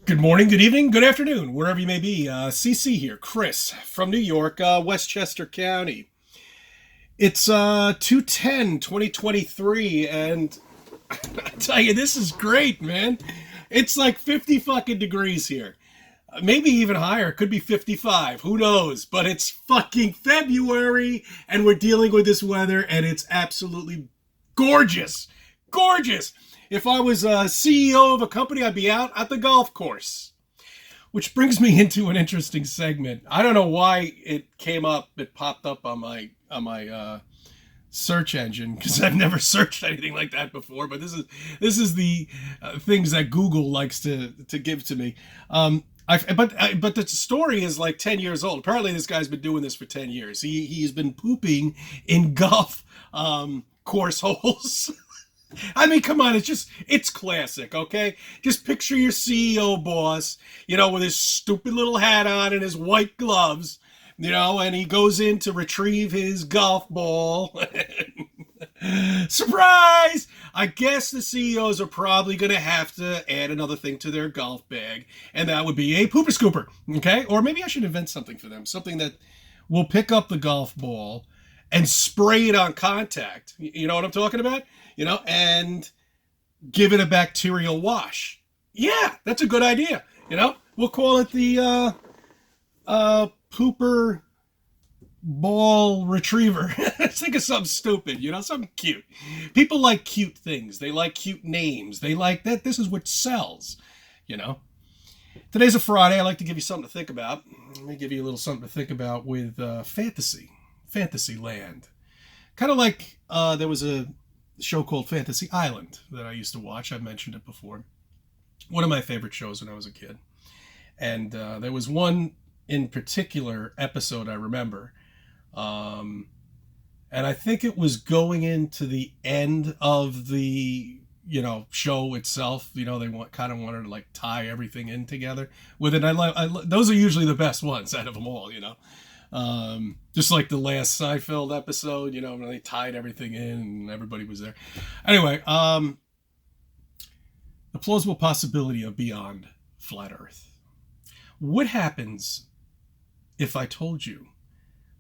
Good morning, good evening, good afternoon, wherever you may be. CC here, Chris from New York, Westchester County. It's 2/10/2023, and I tell you, this is great, man. It's like 50 fucking degrees here. Maybe even higher. It could be 55. Who knows? But it's fucking February, and we're dealing with this weather, and it's absolutely gorgeous. Gorgeous. If I was a CEO of a company, I'd be out at the golf course. Which brings me into an interesting segment. I don't know why it came up. It popped up on my search engine because I've never searched anything like that before. But this is the things that Google likes to give to me. But the story is like 10 years old. Apparently, this guy's been doing this for 10 years. He's been pooping in golf course holes. I mean, come on, it's classic, okay? Just picture your CEO boss, with his stupid little hat on and his white gloves, and he goes in to retrieve his golf ball. Surprise! I guess the CEOs are probably going to have to add another thing to their golf bag, and that would be a pooper scooper, okay? Or maybe I should invent something for them, something that will pick up the golf ball and spray it on contact. You know what I'm talking about? And give it a bacterial wash. Yeah, that's a good idea. We'll call it the pooper ball retriever. Think of something stupid, something cute. People like cute things. They like cute names. They like that. This is what sells, you know. Today's a Friday. I like to give you something to think about. Let me give you a little something to think about with Fantasy Land. Kind of like there was a show called Fantasy Island that I used to watch. I've mentioned it before. One of my favorite shows when I was a kid. And there was one in particular episode I remember. And I think it was going into the end of the show itself. They kind of wanted to like tie everything in together with it. Those are usually the best ones out of them all. Just like the last Seinfeld episode, when they tied everything in and everybody was there. Anyway, the plausible possibility of beyond flat Earth. What happens if I told you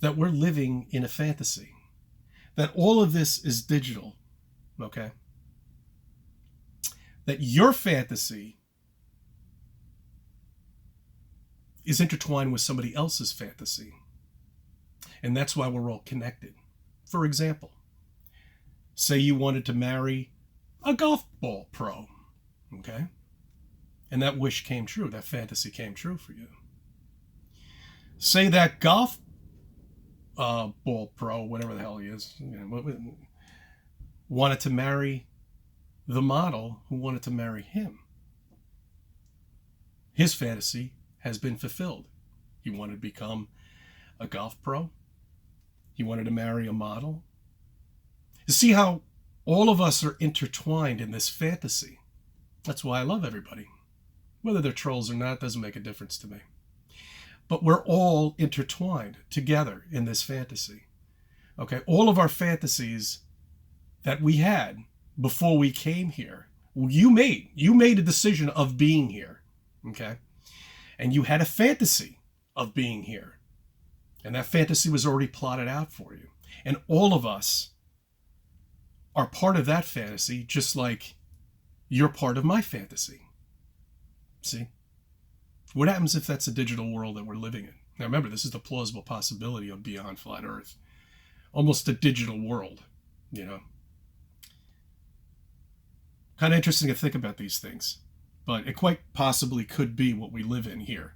that we're living in a fantasy? That all of this is digital, okay? That your fantasy is intertwined with somebody else's fantasy. And that's why we're all connected. For example, say you wanted to marry a golf ball pro, okay? And that wish came true, that fantasy came true for you. Say that golf ball pro, whatever the hell he is, wanted to marry the model who wanted to marry him. His fantasy has been fulfilled. He wanted to become a golf pro. He wanted to marry a model. You see how all of us are intertwined in this fantasy. That's why I love everybody. Whether they're trolls or not doesn't make a difference to me. But we're all intertwined together in this fantasy. Okay, all of our fantasies that we had before we came here, you made a decision of being here. Okay? And you had a fantasy of being here. And that fantasy was already plotted out for you. And all of us are part of that fantasy, just like you're part of my fantasy. See? What happens if that's a digital world that we're living in? Now remember, this is the plausible possibility of beyond flat Earth. Almost a digital world, Kind of interesting to think about these things. But it quite possibly could be what we live in here.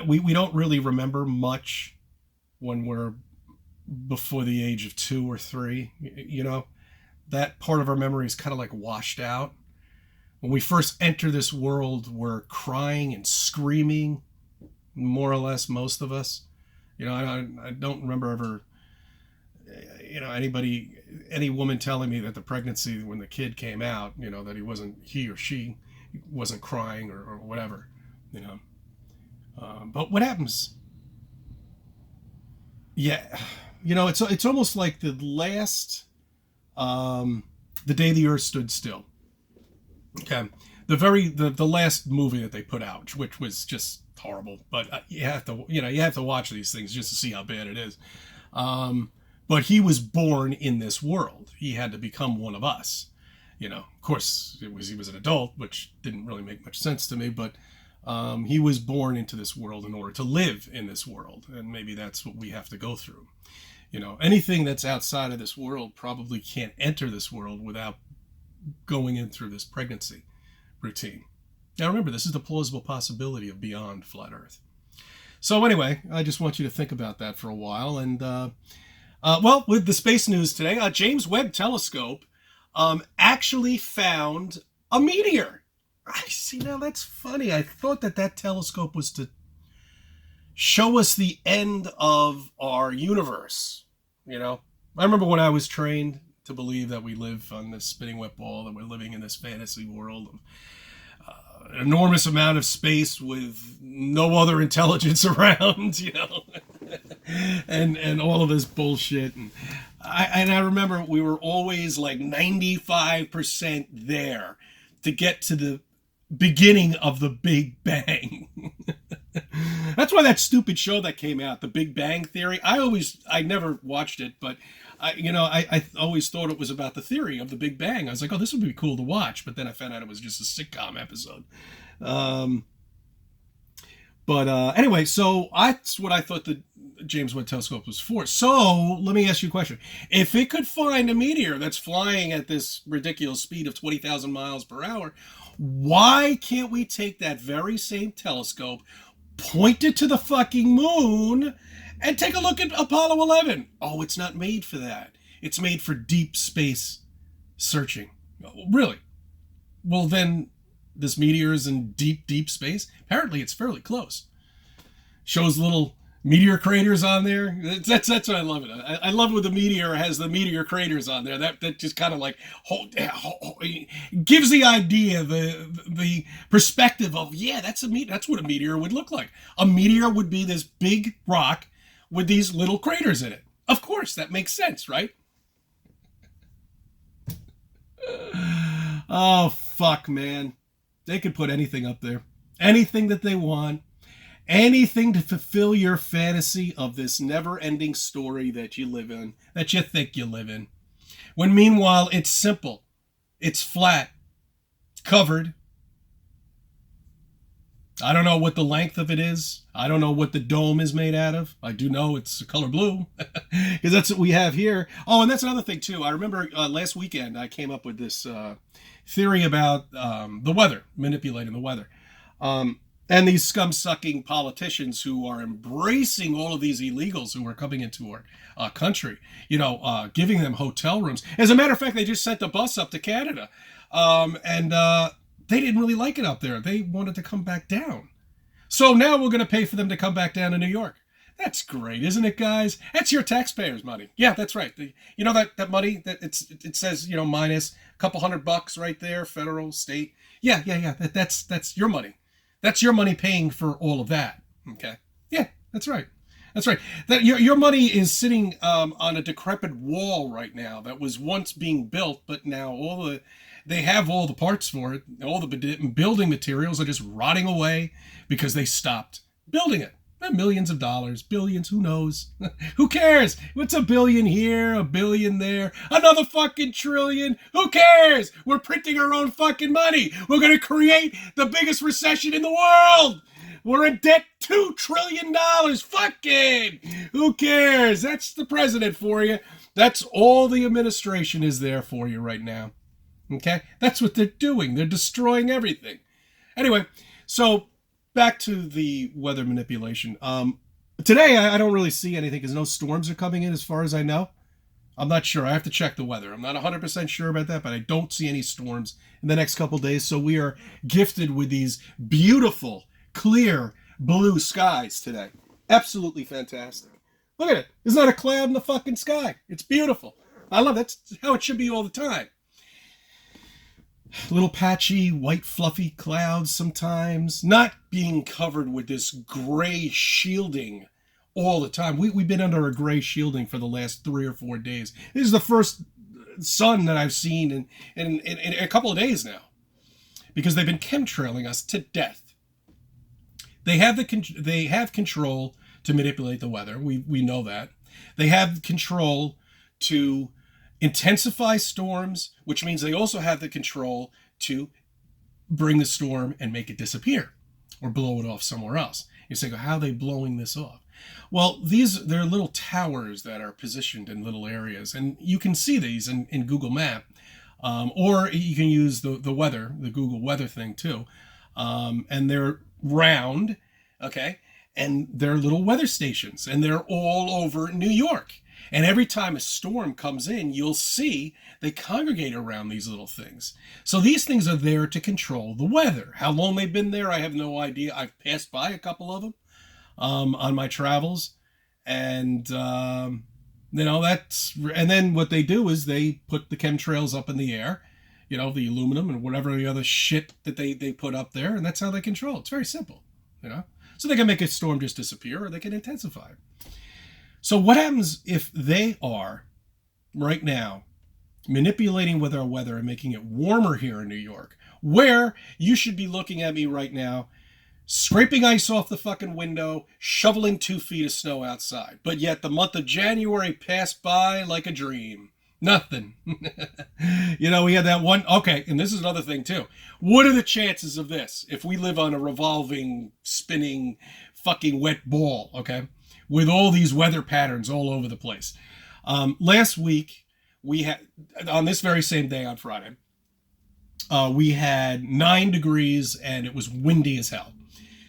We don't really remember much when we're before the age of 2 or 3. That part of our memory is kind of like washed out. When we first enter this world, we're crying and screaming, more or less, most of us. I don't remember ever, any woman telling me that the pregnancy, when the kid came out, that he or she wasn't crying or whatever, But what happens? Yeah, it's almost like the day the Earth stood still. Okay, the last movie that they put out, which was just horrible, but you have to watch these things just to see how bad it is. But he was born in this world. He had to become one of us. Of course, he was an adult, which didn't really make much sense to me. But he was born into this world in order to live in this world, and maybe that's what we have to go through. Anything that's outside of this world probably can't enter this world without going in through this pregnancy routine. Now remember, this is the plausible possibility of beyond flat Earth. So anyway, I just want you to think about that for a while. And well, with the space news today, James Webb Telescope actually found a meteor. I see, now that's funny. I thought that telescope was to show us the end of our universe. I remember when I was trained to believe that we live on this spinning wet ball, that we're living in this fantasy world of an enormous amount of space with no other intelligence around, and all of this bullshit. And I remember we were always like 95% there to get to the beginning of the Big Bang. That's why that stupid show that came out, The Big Bang Theory, I never watched it, but I always thought it was about the theory of the Big Bang. I was like, oh, this would be cool to watch. But then I found out it was just a sitcom episode. Anyway, so that's what I thought the James Webb Telescope was for. So let me ask you a question. If it could find a meteor that's flying at this ridiculous speed of 20,000 miles per hour, why can't we take that very same telescope, point it to the fucking moon, and take a look at Apollo 11? Oh, it's not made for that. It's made for deep space searching. Really? Well, then this meteor is in deep, deep space. Apparently, it's fairly close. Shows little meteor craters on there. That's what I love it. I love when the meteor has the meteor craters on there. That just kind of like gives the idea, the perspective of, yeah, that's what a meteor would look like. A meteor would be this big rock with these little craters in it. Of course, that makes sense, right? Oh, fuck, man. They could put anything up there. Anything that they want. Anything to fulfill your fantasy of this never-ending story that you live in, that you think you live in. When meanwhile, it's simple. It's flat. It's covered. I don't know what the length of it is. I don't know what the dome is made out of. I do know it's the color blue, because that's what we have here. Oh, and that's another thing, too. I remember last weekend I came up with this theory about the weather, manipulating the weather. And these scum-sucking politicians who are embracing all of these illegals who are coming into our country, giving them hotel rooms. As a matter of fact, they just sent a bus up to Canada. And they didn't really like it up there. They wanted to come back down. So now we're going to pay for them to come back down to New York. That's great, isn't it, guys? That's your taxpayers' money. Yeah, that's right. That money that it says, minus a couple $100 right there, federal, state. Yeah. That's your money. That's your money paying for all of that. Okay. Yeah, that's right. That's right. That your money is sitting on a decrepit wall right now that was once being built, but now they have all the parts for it. All the building materials are just rotting away because they stopped building it. Millions of dollars, billions, who knows? Who cares? What's a billion here, a billion there, another fucking trillion? Who cares? We're printing our own fucking money. We're going to create the biggest recession in the world. We're in debt $2 trillion. Fucking who cares? That's the president for you. That's all the administration is there for you right now. Okay? That's what they're doing. They're destroying everything. Anyway, so back to the weather manipulation. Today, I don't really see anything because no storms are coming in as far as I know. I'm not sure. I have to check the weather. I'm not 100% sure about that, but I don't see any storms in the next couple of days. So we are gifted with these beautiful, clear, blue skies today. Absolutely fantastic. Look at it. There's not a cloud in the fucking sky. It's beautiful. I love it. That's how it should be all the time. Little patchy, white, fluffy clouds sometimes, not being covered with this gray shielding all the time. We've been under a gray shielding for the last 3 or 4 days. This is the first sun that I've seen in a couple of days now. because they've been chemtrailing us to death. They have control to manipulate the weather. We know that. They have control to intensify storms, which means they also have the control to bring the storm and make it disappear or blow it off somewhere else. You say, how are they blowing this off? Well, they're little towers that are positioned in little areas, and you can see these in Google Map, or you can use the Google weather thing too, and they're round, okay, and they're little weather stations, and they're all over New York. And every time a storm comes in, you'll see they congregate around these little things. So these things are there to control the weather. How long they've been there, I have no idea. I've passed by a couple of them on my travels. And, and then what they do is they put the chemtrails up in the air, the aluminum and whatever the other shit that they put up there. And that's how they control it. It's very simple, So they can make a storm just disappear, or they can intensify it. So what happens if they are, right now, manipulating with our weather and making it warmer here in New York, where you should be looking at me right now, scraping ice off the fucking window, shoveling 2 feet of snow outside. But yet the month of January passed by like a dream. Nothing. We had that one. Okay, and this is another thing too. What are the chances of this if we live on a revolving, spinning, fucking wet ball, okay? With all these weather patterns all over the place. Last week, we had, on this very same day on Friday, we had 9 degrees and it was windy as hell.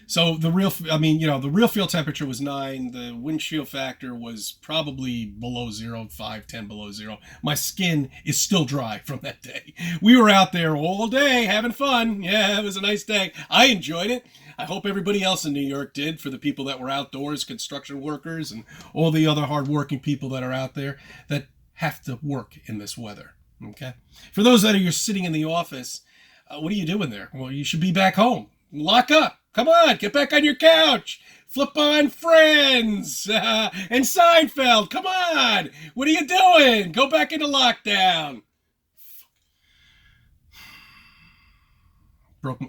So the real field temperature was 9. The wind chill factor was probably below 0, 5, 10 below 0. My skin is still dry from that day. We were out there all day having fun. Yeah, it was a nice day. I enjoyed it. I hope everybody else in New York did, for the people that were outdoors, construction workers, and all the other hardworking people that are out there that have to work in this weather. Okay? For those that are sitting in the office, what are you doing there? Well, you should be back home. Lock up. Come on, get back on your couch. Flip on Friends and Seinfeld. Come on. What are you doing? Go back into lockdown.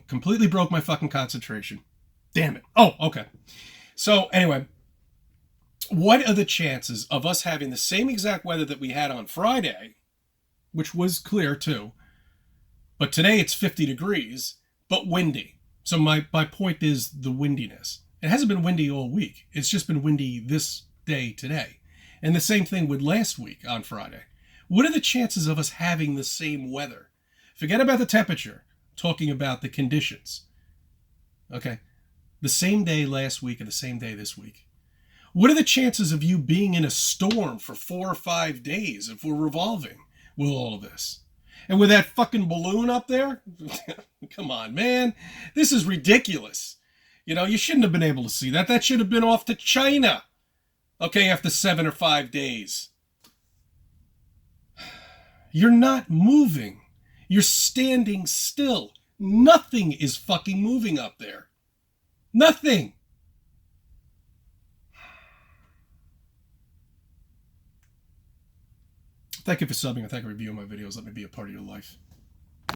Completely broke my fucking concentration. Damn it. Oh, okay. So anyway, what are the chances of us having the same exact weather that we had on Friday, which was clear too, but today it's 50 degrees, but windy. So my point is the windiness. It hasn't been windy all week. It's just been windy this day today. And the same thing with last week on Friday. What are the chances of us having the same weather? Forget about the temperature. Talking about the conditions. Okay? The same day last week and the same day this week. What are the chances of you being in a storm for 4 or 5 days if we're revolving with all of this? And with that fucking balloon up there? Come on, man. This is ridiculous. You shouldn't have been able to see that. That should have been off to China. Okay, after 7 or 5 days. You're not moving. You're standing still. Nothing is fucking moving up there. Nothing. Thank you for subbing and thank you for reviewing my videos. Let me be a part of your life.